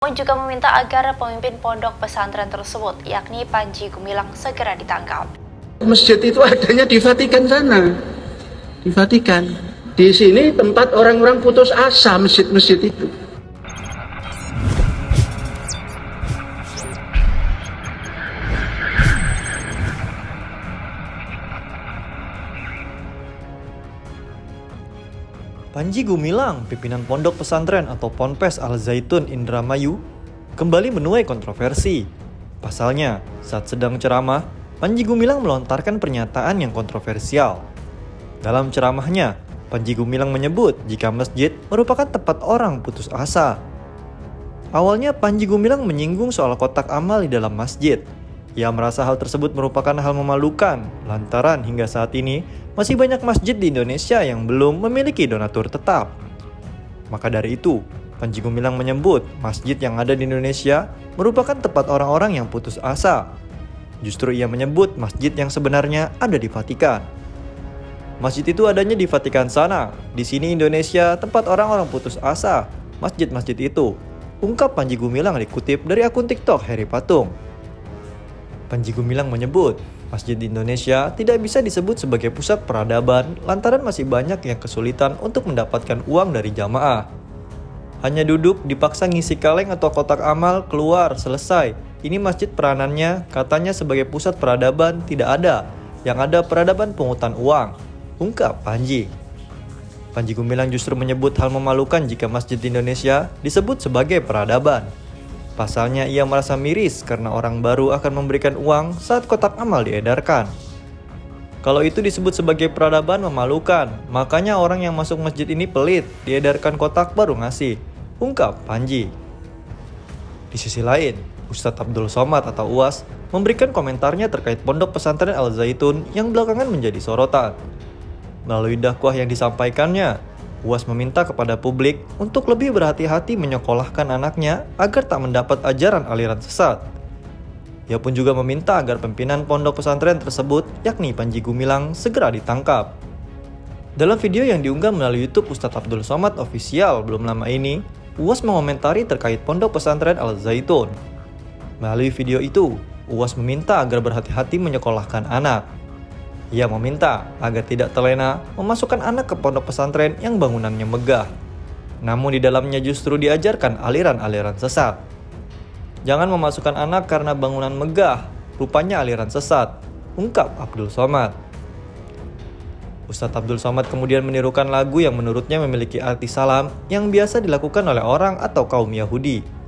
Juga meminta agar pemimpin pondok pesantren tersebut, yakni Panji Gumilang, segera ditangkap. Masjid itu adanya di Vatikan sana, di Vatikan. Di sini tempat orang-orang putus asa, masjid-masjid itu. Panji Gumilang, pimpinan pondok pesantren atau Ponpes Al-Zaitun Indramayu, kembali menuai kontroversi. Pasalnya, saat sedang ceramah, Panji Gumilang melontarkan pernyataan yang kontroversial. Dalam ceramahnya, Panji Gumilang menyebut jika masjid merupakan tempat orang putus asa. Awalnya Panji Gumilang menyinggung soal kotak amal di dalam masjid. Ia merasa hal tersebut merupakan hal memalukan, lantaran hingga saat ini masih banyak masjid di Indonesia yang belum memiliki donatur tetap. Maka dari itu, Panji Gumilang menyebut masjid yang ada di Indonesia merupakan tempat orang-orang yang putus asa. Justru ia menyebut masjid yang sebenarnya ada di Vatikan. Masjid itu adanya di Vatikan sana. Di sini Indonesia tempat orang-orang putus asa. Masjid-masjid itu, ungkap Panji Gumilang dikutip dari akun TikTok Heri Patung. Panji Gumilang menyebut, masjid di Indonesia tidak bisa disebut sebagai pusat peradaban lantaran masih banyak yang kesulitan untuk mendapatkan uang dari jamaah. Hanya duduk dipaksa ngisi kaleng atau kotak amal keluar selesai. Ini masjid peranannya katanya sebagai pusat peradaban tidak ada. Yang ada peradaban pungutan uang, ungkap Panji. Panji Gumilang justru menyebut hal memalukan jika masjid di Indonesia disebut sebagai peradaban. Pasalnya ia merasa miris karena orang baru akan memberikan uang saat kotak amal diedarkan. Kalau itu disebut sebagai peradaban memalukan, makanya orang yang masuk masjid ini pelit, diedarkan kotak baru ngasih, ungkap Panji. Di sisi lain, Ustadz Abdul Somad atau UAS memberikan komentarnya terkait pondok pesantren Al-Zaitun yang belakangan menjadi sorotan. Melalui dakwah yang disampaikannya, UAS meminta kepada publik untuk lebih berhati-hati menyekolahkan anaknya agar tak mendapat ajaran aliran sesat. Ia pun juga meminta agar pimpinan pondok pesantren tersebut, yakni Panji Gumilang, segera ditangkap. Dalam video yang diunggah melalui YouTube Ustadz Abdul Somad Official belum lama ini, UAS mengomentari terkait pondok pesantren Al-Zaitun. Melalui video itu, UAS meminta agar berhati-hati menyekolahkan anak. Ia meminta agar tidak terlena memasukkan anak ke pondok pesantren yang bangunannya megah. Namun di dalamnya justru diajarkan aliran-aliran sesat. Jangan memasukkan anak karena bangunan megah, rupanya aliran sesat, ungkap Abdul Somad. Ustadz Abdul Somad kemudian menirukan lagu yang menurutnya memiliki arti salam yang biasa dilakukan oleh orang atau kaum Yahudi.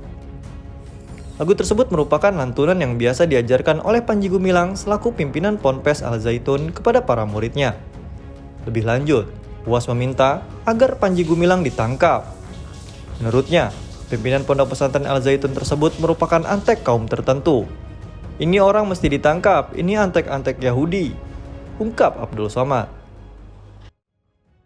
Lagu tersebut merupakan lantunan yang biasa diajarkan oleh Panji Gumilang selaku pimpinan Ponpes Al-Zaitun kepada para muridnya. Lebih lanjut, UAS meminta agar Panji Gumilang ditangkap. Menurutnya, pimpinan pondok pesantren Al-Zaitun tersebut merupakan antek kaum tertentu. Ini orang mesti ditangkap, ini antek-antek Yahudi, ungkap Abdul Somad.